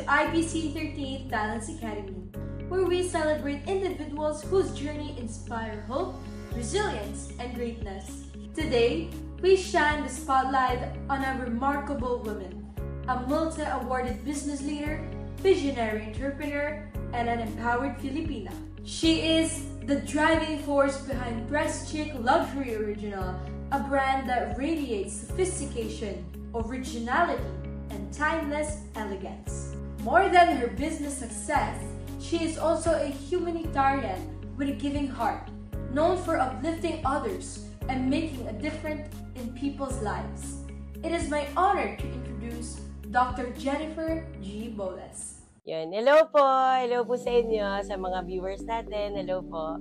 IPC 38 Talents Academy, where we celebrate individuals whose journey inspire hope, resilience, and greatness. Today, we shine the spotlight on a remarkable woman, a multi-awarded business leader, visionary entrepreneur, and an empowered Filipina. She is the driving force behind Dress Chic Luxury Original, a brand that radiates sophistication, originality, and timeless elegance. More than her business success, she is also a humanitarian with a giving heart, known for uplifting others and making a difference in people's lives. It is my honor to introduce Dr. Jennifer G. Boles. Yun. Hello po! Hello po sa inyo, sa mga viewers natin. Hello po.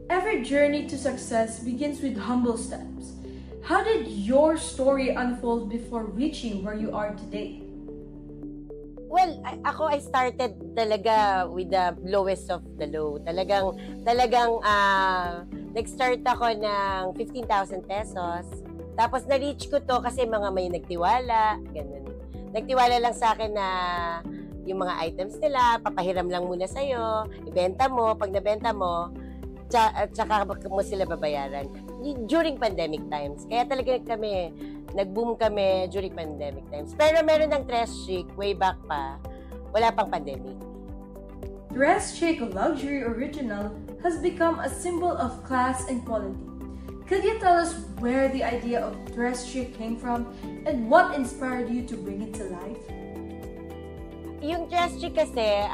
Every journey to success begins with humble steps. How did your story unfold before reaching where you are today? Well, I started talaga with the lowest of the low. Talagang nag-start ako ng 15,000 pesos. Tapos na-reach ko to kasi mga may nagtiwala, ganun. Nagtiwala lang sa akin na yung mga items nila, papahiram lang muna sa'yo, ibenta mo, pag nabenta mo, tsaka mo sila babayaran. During pandemic times. Kaya talaga nag-boom kami during pandemic times. Pero meron ng Dress Chic way back pa, wala pang pandemic. Dress Chic Luxury Original has become a symbol of class and quality. Could you tell us where the idea of Dress Chic came from and what inspired you to bring it to life? Yung Dress Chic kasi,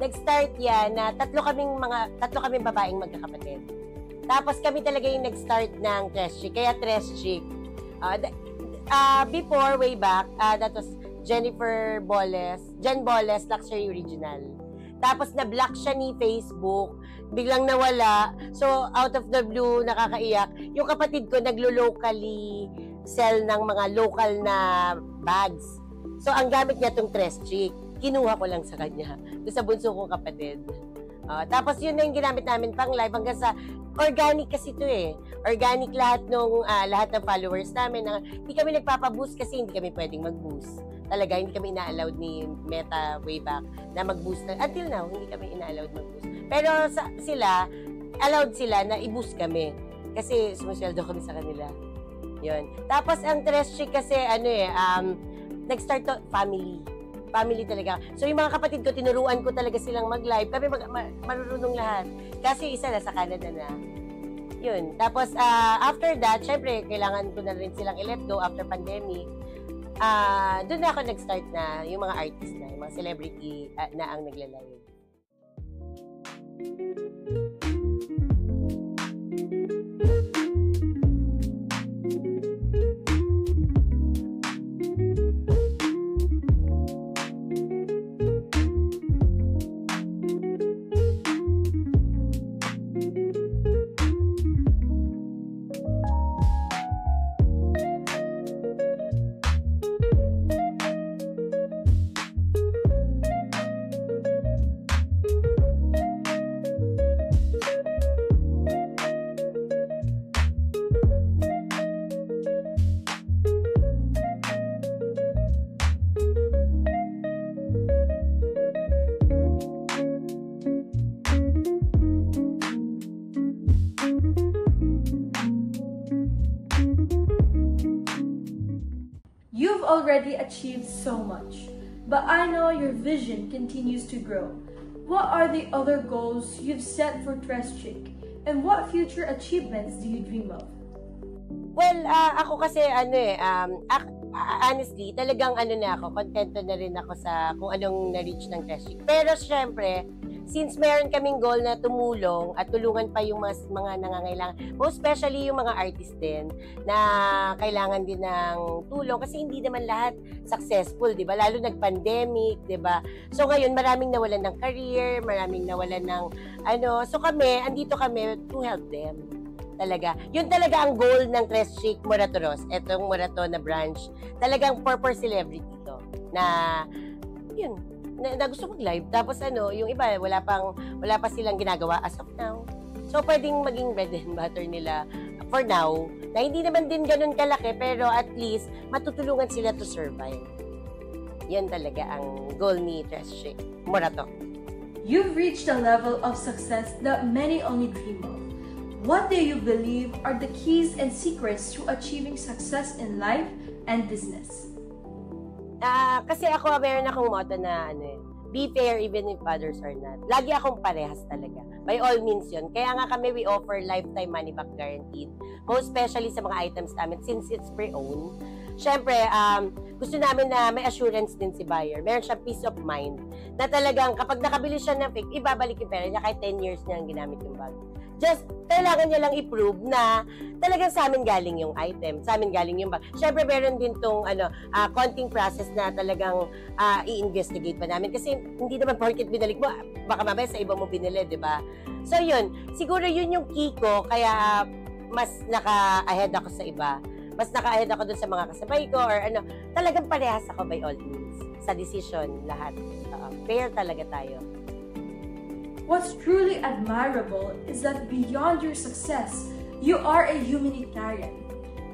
nag-start yan na tatlo kaming babaeng magkakapatid. Tapos kami talaga yung nag-start ng Dress Chic, kaya Dress Chic. Before, way back, that was Jen Boles, Luxury Original. Tapos na-block siya ni Facebook, biglang nawala. So, out of the blue, nakakaiyak. Yung kapatid ko naglo-locally sell ng mga local na bags. So, ang gamit niya itong Dress Chic. Kinuha ko lang sa kanya. Doon sa bunso kong kapatid. Tapos yun na yung ginamit namin pang live hanggang sa organic kasi ito eh. Organic lahat ng followers namin. Hindi kami nagpapa-boost kasi hindi kami pwedeng mag-boost. Talaga, hindi kami ina-allowed ni Meta way back na mag-boost. Until now, hindi kami ina-allowed mag-boost. Pero allowed sila na i-boost kami. Kasi sumusweldo kami sa kanila. Yun. Tapos ang Dress Chic kasi, nag-start to family. Family talaga. So, yung mga kapatid ko, tinuruan ko talaga silang mag-live. Kami marunong lahat. Kasi isa na sa Canada na. Yun. Tapos, after that, syempre, kailangan ko na rin silang i-let go after pandemic. Doon na ako nag-start na yung mga artist na, yung mga celebrity na ang nagla-live. You've already achieved so much, but I know your vision continues to grow. What are the other goals you've set for Dress Chic, and what future achievements do you dream of? Well, ako kasi honestly, talagang contento na rin ako sa kung anong na-reach ng Dress Chic. Pero syempre, since meron kaming goal na tumulong at tulungan pa yung mga nangangailangan, most especially yung mga artist din na kailangan din ng tulong kasi hindi naman lahat successful, di ba? Lalo nag-pandemic, di ba? So ngayon, maraming nawalan ng career, maraming nawalan ng so andito kami to help them. Talaga. Yun talaga ang goal ng Dress Chic Moratoros. Etong Morato na branch. Talagang for celebrity to. Na, yun, na gusto mag-live. Tapos yung iba, wala pa silang ginagawa as of now. So, pwedeng maging bread and butter nila for now. Na hindi naman din ganun kalaki, pero at least, matutulungan sila to survive. Yan talaga ang goal ni Tressie Morato. You've reached a level of success that many only dream of. What do you believe are the keys and secrets to achieving success in life and business? Kasi ako, meron akong motto na be fair even if others are not. Lagi akong parehas talaga. By all means yun. Kaya nga kami, we offer lifetime money back guaranteed. Most especially sa mga items namin since it's pre-owned. Siyempre, gusto namin na may assurance din si buyer. Meron siyang peace of mind na talagang kapag nakabili siya ng fake, ibabalik yung pera niya kahit 10 years niya ang ginamit yung bag. Just, kailangan niya lang i-prove na talagang sa amin galing yung item, sa amin galing yung bag. Siyempre, meron din tong konting process na talagang i-investigate pa namin. Kasi hindi naman porket binalik mo, baka mamaya sa iba mo binili, di ba? So, yun. Siguro yun yung key ko, kaya mas naka-ahead ako sa iba. Mas naka-ahead ako dun sa mga kasabay ko or talagang parehas ako by all means. Sa decision, lahat. Fair talaga tayo. What's truly admirable is that beyond your success, you are a humanitarian.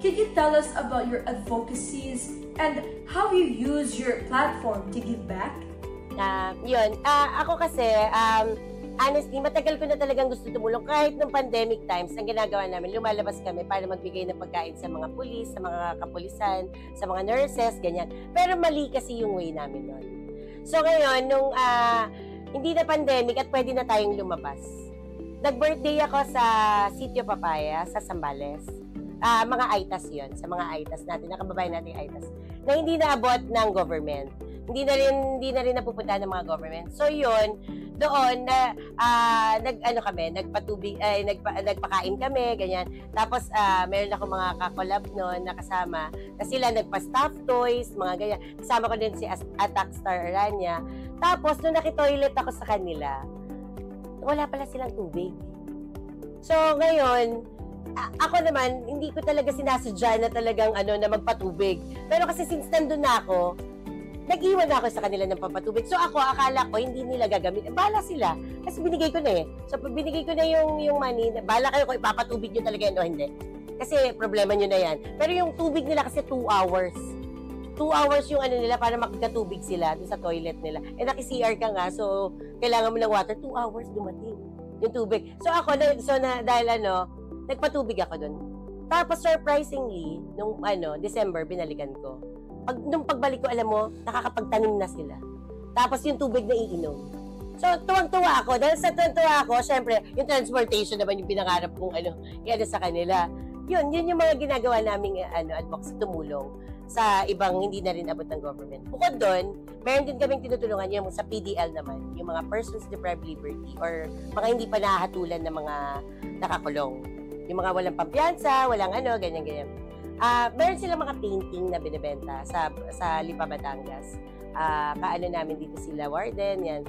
Can you tell us about your advocacies and how you use your platform to give back? Ako kasi, honestly, matagal ko na talagang gusto tumulong. Kahit nung pandemic times, ang ginagawa namin, lumalabas kami para magbigay ng pagkain sa mga pulis, sa mga kapulisan, sa mga nurses, ganyan. Pero mali kasi yung way namin nun. So ngayon, nung hindi na pandemic at pwede na tayong lumabas, nag-birthday ako sa Sitio Papaya, sa Zambales. Mga AITAS yun, sa mga AITAS natin, nakababayan natin AITAS, na hindi naabot ng government. Hindi na rin napupunta ng mga government. So yun, doon nagpakain kami, ganyan. Tapos meron ako mga kakolab noon na kasama. Kasi sila nagpa-staff toys, mga ganyan. Kasama ko din si Attack Star Aranya. Tapos nung nakitoilet ako sa kanila, wala pala silang tubig. So ngayon, ako naman, hindi ko talaga sinasadya na talagang na magpatubig. Pero kasi since nandun na ako, nag-iwan ako sa kanila ng pampatubig. So ako, akala ko hindi nila gagamit. Bahala sila. Kasi binigay ko na eh. So pag binigay ko na yung money, bahala kayo kung ipapatubig nyo talaga o hindi. Kasi problema nyo na yan. Pero yung tubig nila kasi 2 hours. 2 hours yung nila para makikatubig sila dun sa toilet nila. Eh naki-CR ka nga, so kailangan mo ng water. 2 hours dumating yung tubig. So ako, dahil nagpatubig ako dun. Tapos surprisingly, nung December, binalikan ko. Nung pagbalik ko, alam mo, nakakapagtanim na sila. Tapos yung tubig na iinom. So, tuwang-tuwa ako. Dahil sa tuwang-tuwa ako, syempre, yung transportation naman yung pinangarap kong sa kanila. Yun yung mga ginagawa naming advocacy, tumulong sa ibang hindi na rin abot ng government. Bukod doon, meron din kaming tinutulungan yung sa PDL naman, yung mga persons deprived liberty or mga hindi pa nahahatulan ng mga nakakulong. Yung mga walang pampiyansa, walang ganyan-ganyan. Meron silang mga painting na binibenta sa Lipa, Batangas. Namin dito sila, Warden, yan.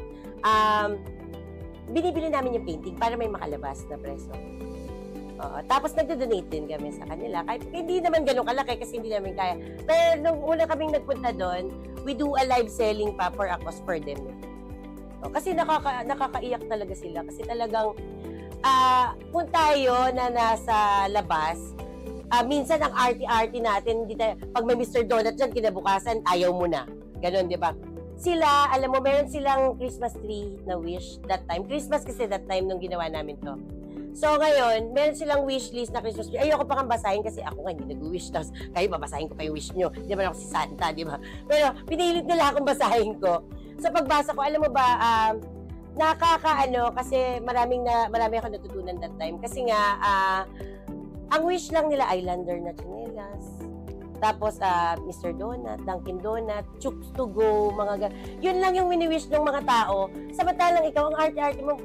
Binibili namin yung painting para may makalabas na preso. Tapos nagdo-donate din kami sa kanila. Kahit hindi naman ganun kalaki kasi hindi namin kaya. Pero nung una kaming nagpunta doon, we do a live selling pa for a cause for them. Kasi nakakaiyak talaga sila. Kasi talagang, kung tayo na nasa labas, minsan ang arty-arty natin, pag may Mr. Donut dyan, kinabukasan, ayaw mo na. Ganon, di ba? Sila, alam mo, meron silang Christmas tree na wish that time. Christmas kasi that time nung ginawa namin to. So, ngayon, meron silang wish list na Christmas tree. Ayoko pa kang basahin kasi ako nga hindi nag-wish. Tapos, kayo babasahin ko pa yung wish nyo. Di ba ako si Santa, di ba? Pero, pinilit nila akong basahin ko. Sa pagbasa ko, alam mo ba, kasi marami ako natutunan that time. Kasi nga, ang wish lang nila, Islander na chinelas. Tapos, Mr. Donut, Dunkin Donut, Chooks to go, mga yun lang yung wini-wish ng mga tao. Samantalang ikaw, ang arte-arte mo,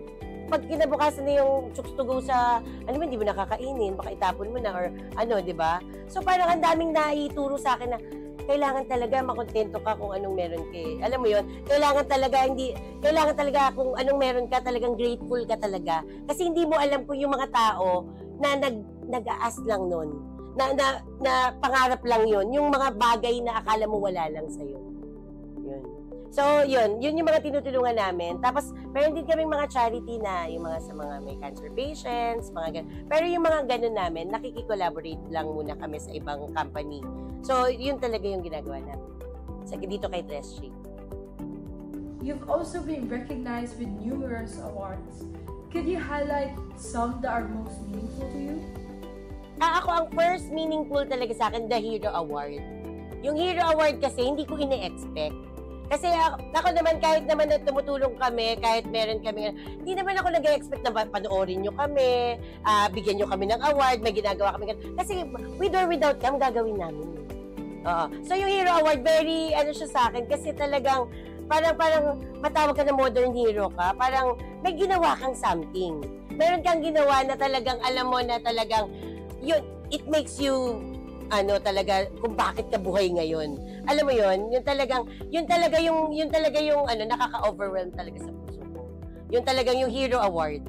pag kinabukasan na yung Chooks to go sa, hindi mo nakakainin, baka itapon mo na, or di ba? So, parang ang daming naituro sa akin na, kailangan talaga makontento ka kung anong meron ka. Alam mo yun? Kailangan talaga kung anong meron ka, talagang grateful ka talaga. Kasi hindi mo alam kung yung mga tao na nag-aas lang nun. Na pangarap lang yun. Yung mga bagay na akala mo wala lang sa'yo. Yun. So, yun yung mga tinutulungan namin. Tapos, meron din kaming mga charity na yung mga sa mga may cancer patients, mga ganun. Pero yung mga ganun namin, nakikikollaborate lang muna kami sa ibang company. So, yun talaga yung ginagawa namin. dito kay Treshy. You've also been recognized with numerous awards. Could you highlight some that are most meaningful to you? Ako ang first meaningful talaga sa akin, the Hero Award. Yung Hero Award kasi, hindi ko ine-expect. Kasi ako naman, kahit naman na tumutulong kami, kahit meron kami, hindi naman ako nag-expect na panoorin nyo kami, bigyan nyo kami ng award, may ginagawa kami. Kasi with or without them, gagawin namin. So yung Hero Award, very, siya sa akin, kasi talagang, parang matawag ka na modern hero ka, parang may ginawa kang something. Meron kang ginawa na talagang alam mo na talagang yun, it makes you talaga kung bakit ka buhay ngayon. Alam mo yun, yun talaga yung nakaka-overwhelm talaga sa puso ko. Yun talagang yung Hero Award.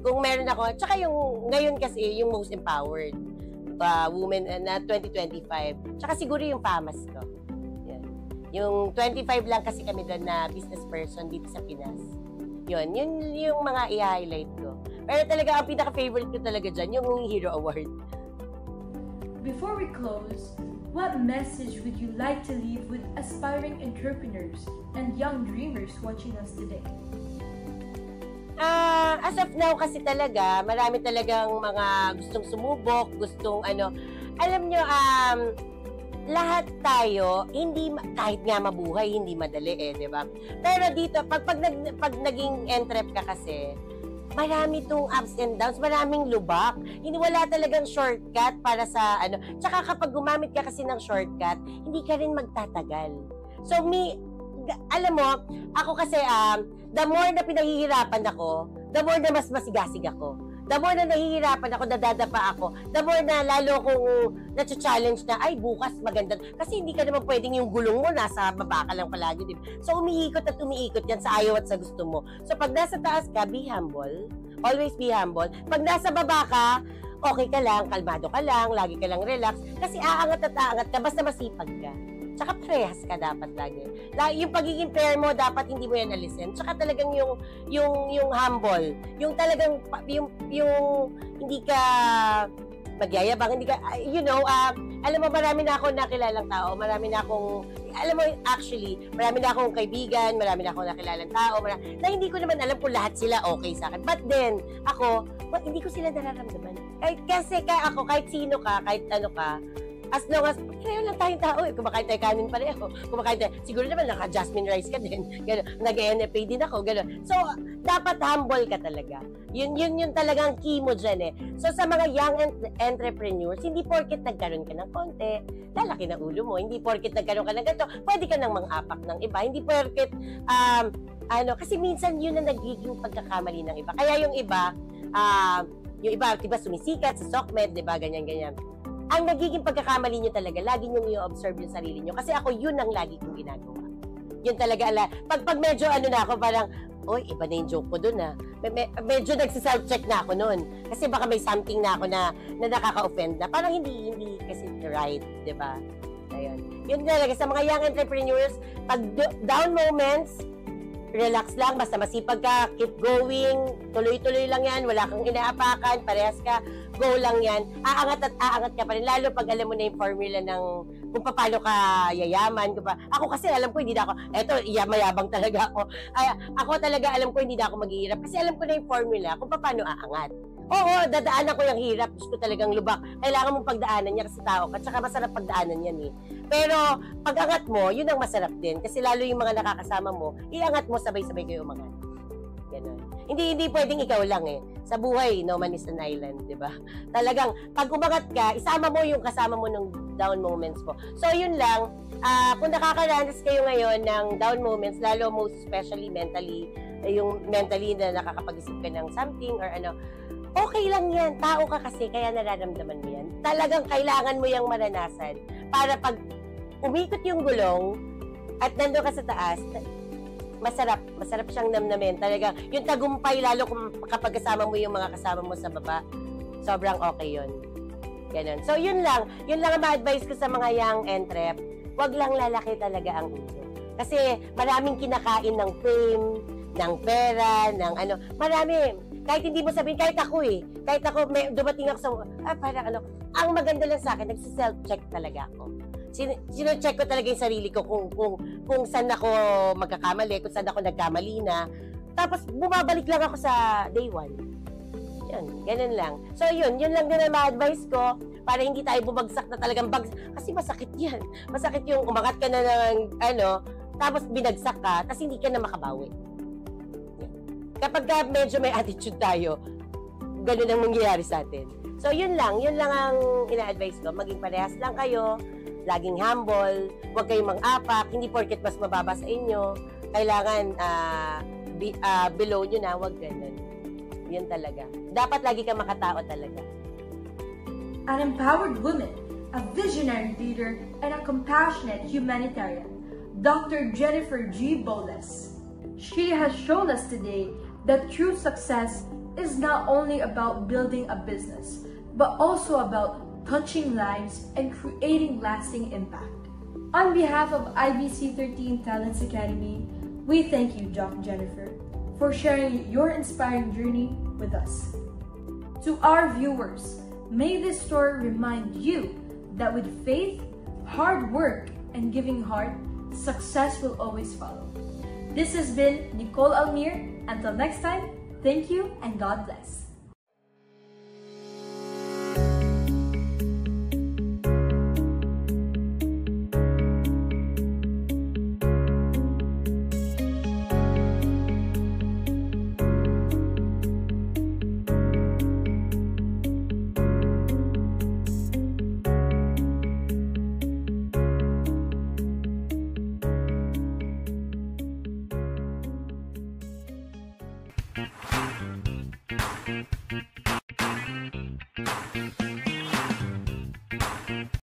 Kung meron ako, tsaka yung ngayon kasi yung Most Empowered Women na 2025. Tsaka siguro yung FAMAS ko. Yung 25 lang kasi kami doon na business person dito sa Pinas. Yun yung mga i-highlight ko. Pero talaga, ang pinaka-favorite ko talaga dyan, yung Hero Award. Before we close, what message would you like to leave with aspiring entrepreneurs and young dreamers watching us today? As of now kasi talaga, marami talagang mga gustong sumubok, gustong alam nyo, lahat tayo, kahit nga mabuhay, hindi madali di ba? Pero dito, pag naging entrep ka kasi, marami itong ups and downs, maraming lubak. Wala talagang shortcut para sa Tsaka kapag gumamit ka kasi ng shortcut, hindi ka rin magtatagal. So, alam mo, ako kasi, the more na pinahihirapan ako, the more na mas masigasig ako. The more na nahihirapan ako, nadadapa ako, the more na lalo kong na-challenge na, ay, bukas maganda. Kasi hindi ka naman pwedeng yung gulong mo, nasa baba ka lang palagi. Diba? So, umiikot at umiikot yan sa ayaw at sa gusto mo. So, pag nasa taas ka, be humble. Always be humble. Pag nasa baba ka, okay ka lang, kalmado ka lang, lagi ka lang relax. Kasi aangat at aangat ka, basta masipag ka. Tsaka parehas ka dapat lagi. Yung pagiging fair mo, dapat hindi mo yan alisin. Tsaka talagang yung humble. Yung talagang, yung hindi ka magyayabang, hindi ka, alam mo, marami na akong nakilalang tao, marami na akong, alam mo, actually, marami na akong kaibigan, marami na akong nakilalang tao, na hindi ko naman alam kung lahat sila okay sa akin. But then, ako, hindi ko sila nararamdaman. Kasi kahit sino ka, kahit ano ka, as long as, pareho lang tayong tao kumakain tayo kanin pareho, siguro naman naka-jasmine rice ka din, gano'n, nag-NFA din ako, gano'n. So, dapat humble ka talaga. Yun talagang key mo dyan So, sa mga young entrepreneurs, hindi porket nagkaroon ka ng konti, lalaki na ulo mo. Hindi porket nagkaroon ka ng ganito, pwede ka nang mang-apak ng iba. Hindi porket, kasi minsan yun na nagiging pagkakamali ng iba. Kaya yung iba, diba, sumisikat sa SOCMED, diba, ganyan-ganyan. Ang nagiging pagkakamali nyo talaga, lagi nyo i-observe yung sarili nyo. Kasi ako, yun ang lagi kong ginagawa. Yun talaga, pag medyo na ako, parang, iba na yung joke ko dun medyo nagsiself-check na ako nun. Kasi baka may something na ako na nakaka-offend na. Parang hindi kasi right, di ba? Ayun. Yun talaga, sa mga young entrepreneurs, pag down moments, relax lang, basta masipag ka, keep going, tuloy-tuloy lang yan, wala kang inaapakan, parehas ka, go lang yan, aangat at aangat ka pa rin, lalo pag alam mo na yung formula ng kung paano ka yayaman. Ako kasi alam ko, hindi na ako, mayabang talaga ako. Ako talaga alam ko, hindi na ako maghihirap, kasi alam ko na yung formula kung paano aangat. Oo, dadaanan ko yung hirap, gusto talagang lubak. Kailangan mong pagdaanan niya kasi tao ka, tsaka masarap pagdaanan yan Pero pag angat mo, yun ang masarap din. Kasi lalo yung mga nakakasama mo, iangat mo sabay-sabay kayo umangat. Ganun. Hindi pwedeng ikaw lang Sa buhay, no man is an island, di ba? Talagang, pag umangat ka, isama mo yung kasama mo ng down moments mo. So, yun lang. Kung nakakaranas kayo ngayon ng down moments, lalo most especially mentally, yung mentally na nakakapag-isip ka ng something or okay lang yan. Tao ka kasi, kaya nararamdaman mo yan. Talagang kailangan mo yung maranasan para pag umikot yung gulong at nandun ka sa taas, masarap siyang namnamin. Talaga, yung tagumpay, lalo kapag kasama mo yung mga kasama mo sa baba, sobrang okay yun. Ganun. So, yun lang ang ma-advise ko sa mga young entrep. Huwag lang lalaki talaga ang ulo. Kasi maraming kinakain ng fame, ng pera, ng marami. Kahit hindi mo sabihin, kahit ako dumating ako sa, parang ang maganda lang sa akin, nagsiself-check talaga ako. sino-check ko talaga yung sarili ko kung saan ako magkakamali, kung saan ako nagkamali na. Tapos, bumabalik lang ako sa day 1. Yan, ganun lang. So, yun lang din ang ma-advise ko para hindi tayo bumagsak na talagang kasi masakit yan. Masakit yung umangat ka na ng, tapos binagsak ka, tapos hindi ka na makabawi. Yan. Kapag medyo may attitude tayo, ganun ang mangyayari sa atin. So, yun lang ang ina-advise ko. Maging parehas lang kayo, laging humble, huwag kayong mang-apak, hindi porket mas mababa sa inyo, kailangan below nyo na, huwag ganun. Yun talaga. Dapat lagi kang makatao talaga. An empowered woman, a visionary leader, and a compassionate humanitarian, Dr. Jennifer G. Boles. She has shown us today that true success is not only about building a business, but also about touching lives and creating lasting impact. On behalf of IBC 13 Talents Academy, we thank you, Doc Jennifer, for sharing your inspiring journey with us. To our viewers, may this story remind you that with faith, hard work, and giving heart, success will always follow. This has been Nicole Almir. Until next time, thank you and God bless.